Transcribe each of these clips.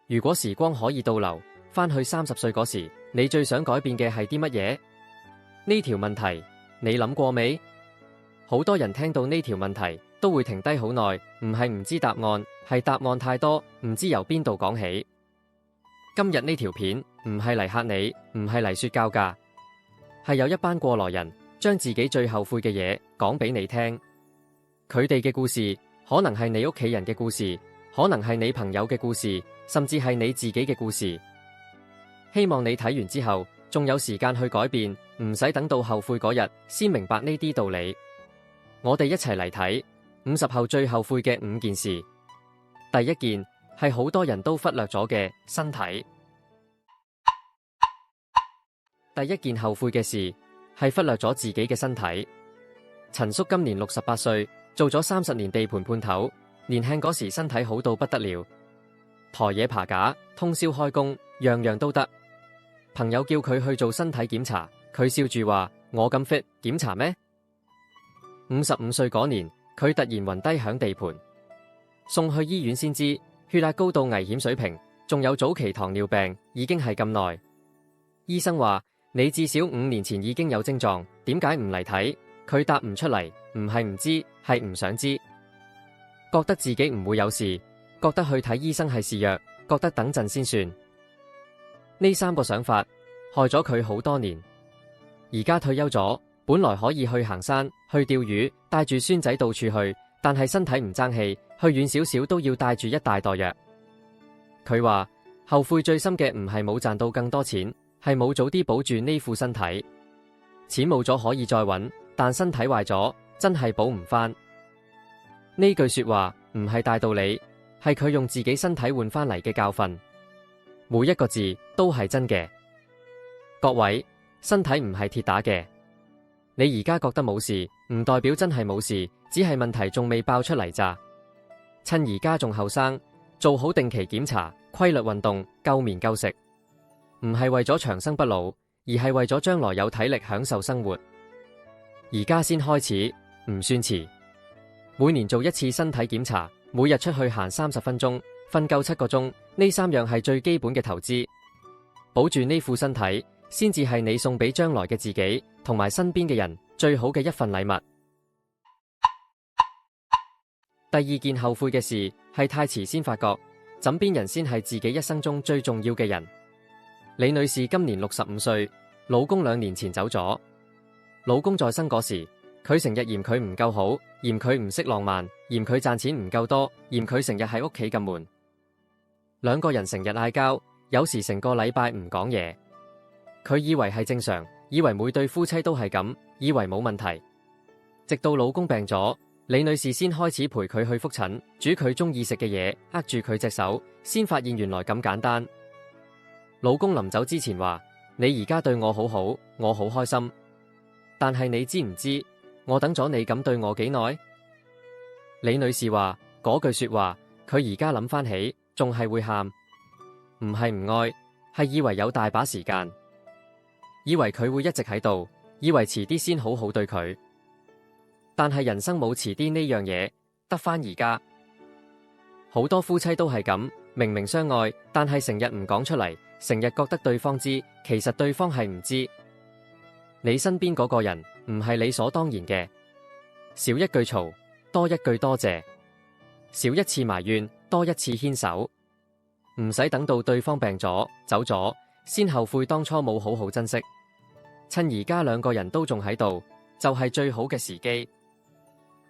如果時光可以倒流，翻去30歲嗰時，你最想改變嘅係啲乜嘢？呢條問題你諗過未？好多人聽到呢條問題都會停低好耐，唔係唔知答案，係答案太多，唔知由邊度講起。今日呢條片唔係嚟嚇你，唔係嚟說教㗎，係有一班過來人將自己最後悔嘅嘢講俾你聽。佢哋嘅故事可能係你屋企人嘅故事，可能係你朋友嘅故事，甚至係你自己嘅故事。希望你睇完之後仲有時間去改變，唔使等到後悔嗰日先明白呢啲道理。我哋一齊嚟睇50後最後悔嘅5件事。第一件係好多人都忽略咗嘅身體。第一件後悔嘅事係忽略咗自己嘅身體。陳叔今年68歲，做咗30年地盤判頭，年輕嗰時身體好到不得了，抬嘢爬架，通宵開工，樣樣都得。朋友叫佢去做身體檢查，佢笑住話：我咁 fit，檢查咩？55歲嗰年，佢突然暈低響地盤，送去醫院先知血壓高到危險水平，仲有早期糖尿病，已經係咁耐。醫生話：你至少5年前已經有症狀，點解唔嚟睇？佢答唔出嚟，唔係唔知，係唔想知。覺得自己唔會有事，覺得去睇醫生係示弱，覺得等陣先算。呢3個想法害咗佢好多年。而家退休咗，本來可以去行山、去釣魚，帶住孫仔到處去，但係身體唔爭氣，去遠少少都要帶住一大袋藥。佢話後悔最深嘅唔係冇賺到更多錢，係冇早啲保住呢副身體。錢冇咗可以再揾，但身體壞咗真係補唔返。呢句說話唔係大道理，係佢用自己身體換返嚟嘅教訓。每一個字都係真嘅。各位，身體唔係鐵打嘅。你而家覺得冇事，唔代表真係冇事，只係問題仲未爆出嚟咋。趁而家仲後生，做好定期檢查，規律運動，夠眠夠食，唔係為咗長生不老，而係為咗將來有體力享受生活。而家先開始，唔算遲。每年做一次身體檢查，每日出去行30分鐘，瞓夠7個鐘，呢3樣係最基本嘅投資。保住呢副身體，先至係你送俾將來嘅自己同埋身邊嘅人最好嘅一份禮物。第二件後悔嘅事係太遲先發覺，枕邊人先係自己一生中最重要嘅人。李女士今年65歲，老公2年前走咗。老公在生嗰時，佢成日嫌佢唔夠好，嫌佢唔識浪漫，嫌佢賺錢唔夠多，嫌佢成日喺屋企咁悶。2個人成日嗌交，有時成個禮拜唔講嘢。佢以為係正常，以為每對夫妻都係咁，以為冇問題。直到老公病咗，李女士先開始陪佢去復診，煮佢中意食嘅嘢，握住佢隻手，先發現原來咁簡單。老公臨走之前話：你而家對我好好，我好開心。但係你知唔知我等咗你咁對我幾耐？李女士話嗰句說話，佢而家諗翻起仲係會喊，唔係唔愛，係以為有大把時間，以為佢會一直喺度，以為遲啲先好好對佢。但係人生冇遲啲呢樣嘢，得翻而家。好多夫妻都係咁，明明相愛，但係成日唔講出嚟，成日覺得對方知，其實對方係唔知。你身邊嗰個人唔係理所當然嘅。少一句嘈，多一句多謝；少一次埋怨，多一次牽手。唔使等到對方病咗走咗，先後悔當初冇好好珍惜。趁而家2個人都仲喺度，就係最好嘅時機。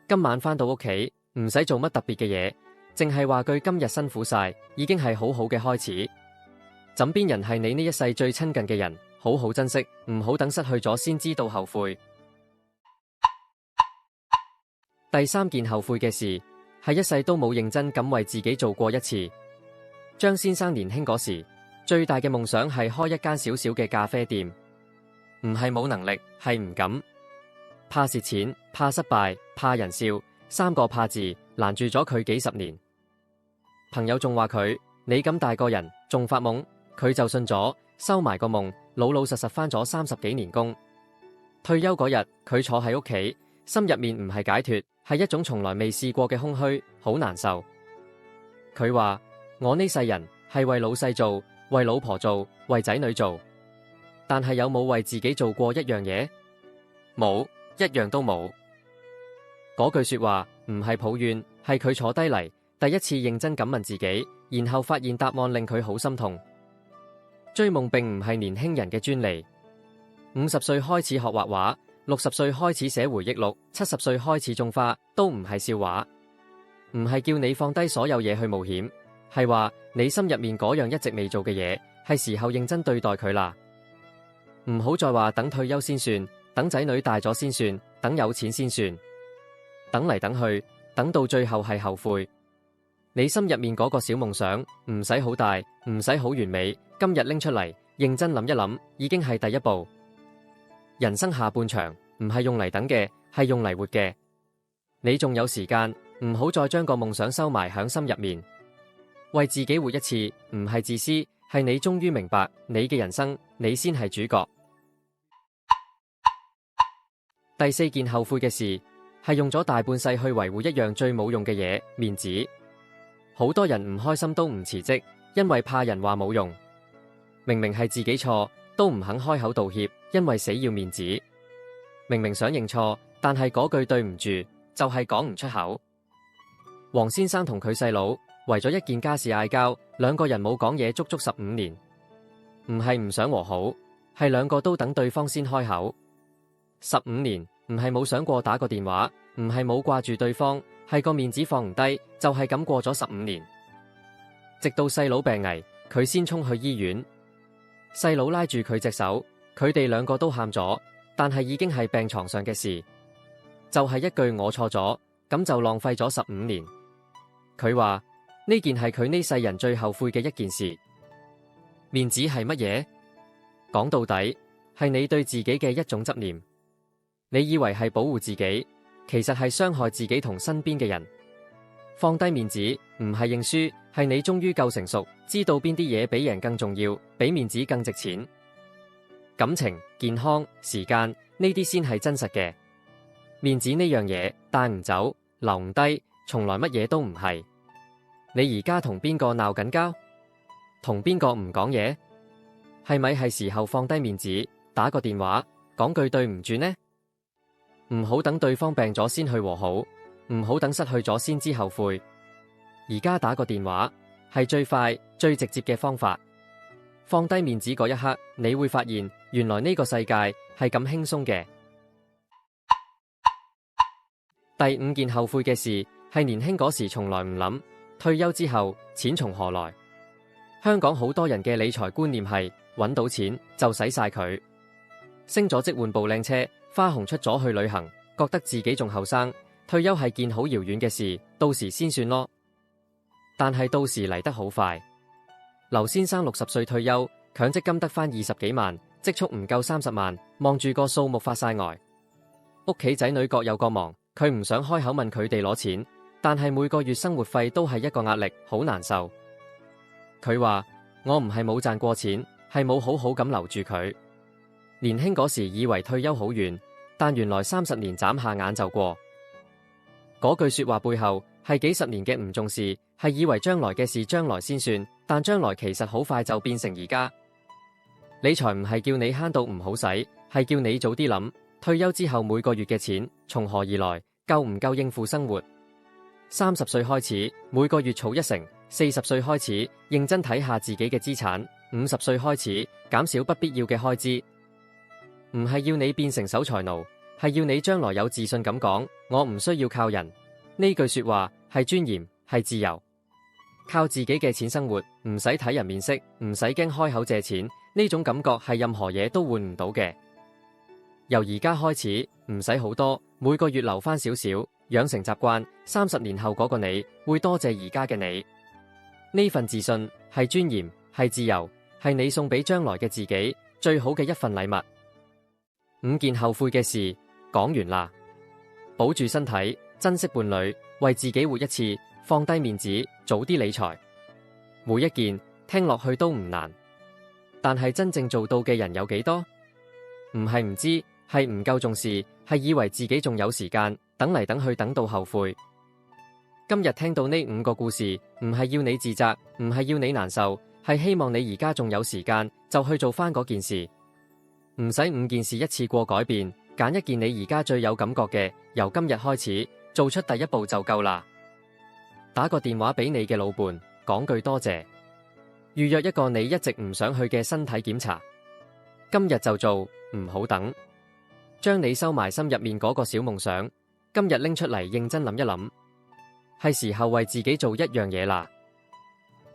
今晚返到屋企，唔使做乜特別嘅嘢，淨係話句今日辛苦晒，已經係好好嘅開始。枕邊人係你呢一世最親近嘅人，好好珍惜，唔好等失去咗先知道後悔。第3件後悔嘅事係一世都冇認真咁為自己做過一次。張先生年輕嗰時，最大嘅夢想係開一間小小嘅咖啡店，唔係冇能力，係唔敢，怕蝕錢，怕失敗，怕人笑，3個怕字攔住咗佢幾10年。朋友仲話佢：你咁大個人仲發夢？佢就信咗，收埋個夢，老老實實返咗30幾年工。退休嗰日，佢坐喺屋企，心入面唔係解脫，係一種從來未試過嘅空虛，好難受。佢話：我呢世人係為老細做，為老婆做，為仔女做。但係有冇為自己做過一樣嘢？冇，一樣都冇。嗰句說話唔係抱怨，係佢坐低嚟，第一次認真咁問自己，然後發現答案令佢好心痛。追夢並唔係年輕人嘅專利。50歲開始學畫畫，60歲開始寫回憶錄，70歲開始種花，都唔係笑話。唔係叫你放低所有嘢去冒險，係話你心入面嗰樣一直未做嘅嘢，係時候認真對待佢啦。唔好再話等退休先算，等仔女大咗先算，等有錢先算。等嚟等去，等到最後係後悔。你心入面嗰個小夢想，唔使好大，唔使好完美，今日拎出嚟，認真諗一諗，已經係第一步。人生下半場，唔係用嚟等嘅，係用嚟活嘅。你仲有時間，唔好再將個夢想收埋響心入面。為自己活一次，唔係自私，係你終於明白，你嘅人生，你先係主角。第4件後悔嘅事，係用咗大半世去維護一樣最冇用嘅嘢，面子。好多人唔開心都唔辭職，因為怕人話冇用。明明係自己錯，都唔肯開口道歉，因為死要面子。明明想認錯，但係嗰句對唔住，就係講唔出口。黃先生同佢細佬為咗一件家事嗌交，兩個人冇講嘢足足15年。唔係唔想和好，係兩個都等對方先開口。15年，唔係冇想過打個電話，唔係冇掛住對方，係個面子放唔低，就係咁過咗15年。直到細佬病危，佢先衝去醫院。細佬拉住佢隻手，佢哋兩個都喊咗，但係已經係病床上嘅事。就係一句我錯咗，咁就浪費咗15年。佢話呢件係佢呢世人最後悔嘅一件事。面子係乜嘢？講到底，係你對自己嘅一種執念。你以為係保護自己，其實係傷害自己同身邊嘅人。放低面子，唔係認輸，係你終於夠成熟，知道邊啲嘢比人更重要，比面子更值錢。感情、健康、時間，呢啲先係真實嘅。面子呢樣嘢帶唔走，留唔低，從來乜嘢都唔係。你而家同邊個鬧緊交？同邊個唔講嘢？係咪係時候放低面子，打個電話，講句對唔住呢？唔好等對方病咗先去和好，唔好等失去咗先知後悔。而家打個電話係最快最直接嘅方法。放低面子嗰一刻，你會發現原來呢個世界係咁輕鬆嘅。第5件後悔嘅事，係年輕嗰時從來唔諗，退休之後錢從何來。香港好多人嘅理財觀念係揾到錢就使晒佢，升咗職換部靚車，花紅出咗去旅行，覺得自己仲後生，退休係件好遙遠嘅事，到時先算咯。但係到時嚟得好快。劉先生60歲退休，強積金得返20幾萬，積蓄唔夠30萬，望住個數目發晒呆。屋企仔女各有各忙，佢唔想開口問佢哋攞錢，但係每個月生活費都係一個壓力，好難受。佢話我唔係冇賺過錢，係冇好好咁留住佢。年輕嗰時以為退休好遠，但原來30年眨下眼就過。嗰句說話背後係幾十年嘅唔重視，係以為將來嘅事將來先算，但將來其實好快就變成而家。理財唔係叫你慳到唔好使，係叫你早啲諗，退休之後每個月嘅錢從何而來，夠唔夠應付生活。30歲開始每個月儲1成，40歲開始認真睇下自己嘅資產，50歲開始減少不必要嘅開支。唔係要你變成守財奴，係要你將來有自信咁講，我唔需要靠人。呢句說話係尊嚴，係自由。靠自己嘅錢生活，唔使睇人面色，唔使驚開口借錢，呢種感覺係任何嘢都換唔到嘅。由而家開始，唔使好多，每個月留翻少少，養成習慣，30年後嗰個你會多謝而家嘅你。呢份自信係尊嚴，係自由，係你送俾將來嘅自己最好嘅一份禮物。5件後悔嘅事講完啦，保住身體，珍惜伴侶，為自己活一次，放低面子，早啲理財。每一件聽落去都唔難，但係真正做到嘅人有幾多？唔係唔知，係唔夠重視，係以為自己仲有時間，等嚟等去等到後悔。今日聽到呢5個故事，唔係要你自責，唔係要你難受，係希望你而家仲有時間就去做翻嗰件事，唔使5件事一次過改變，揀一件你而家最有感覺嘅，由今日開始做出第一步就夠啦。打個電話俾你嘅老伴，講句多謝，預約一個你一直唔想去嘅身體檢查，今日就做，唔好等。將你收埋心入面嗰個小夢想，今日拎出嚟認真諗一諗，係時候為自己做一樣嘢啦。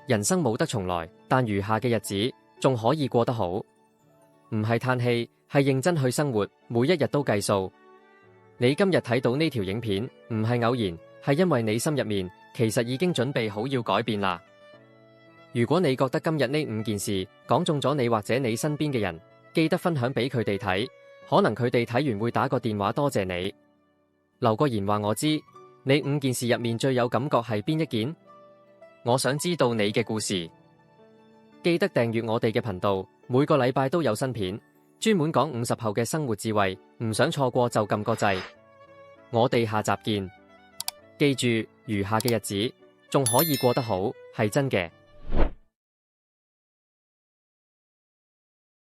人生冇得重來，但餘下嘅日子仲可以過得好，唔係嘆氣，係認真去生活，每一日都計數。你今日睇到呢條影片，唔係偶然，係因為你心入面其實已經準備好要改變啦。如果你覺得今日呢5件事講中咗你或者你身邊嘅人，記得分享俾佢哋睇，可能佢哋睇完會打個電話多謝你。留個言話我知，你5件事入面最有感覺係邊一件？我想知道你嘅故事。記得訂閱我哋嘅頻道，每個禮拜都有新片，專門講50後嘅生活智慧，唔想錯過就撳個掣。我哋下集見。記住，餘下嘅日子仲可以過得好，係真嘅。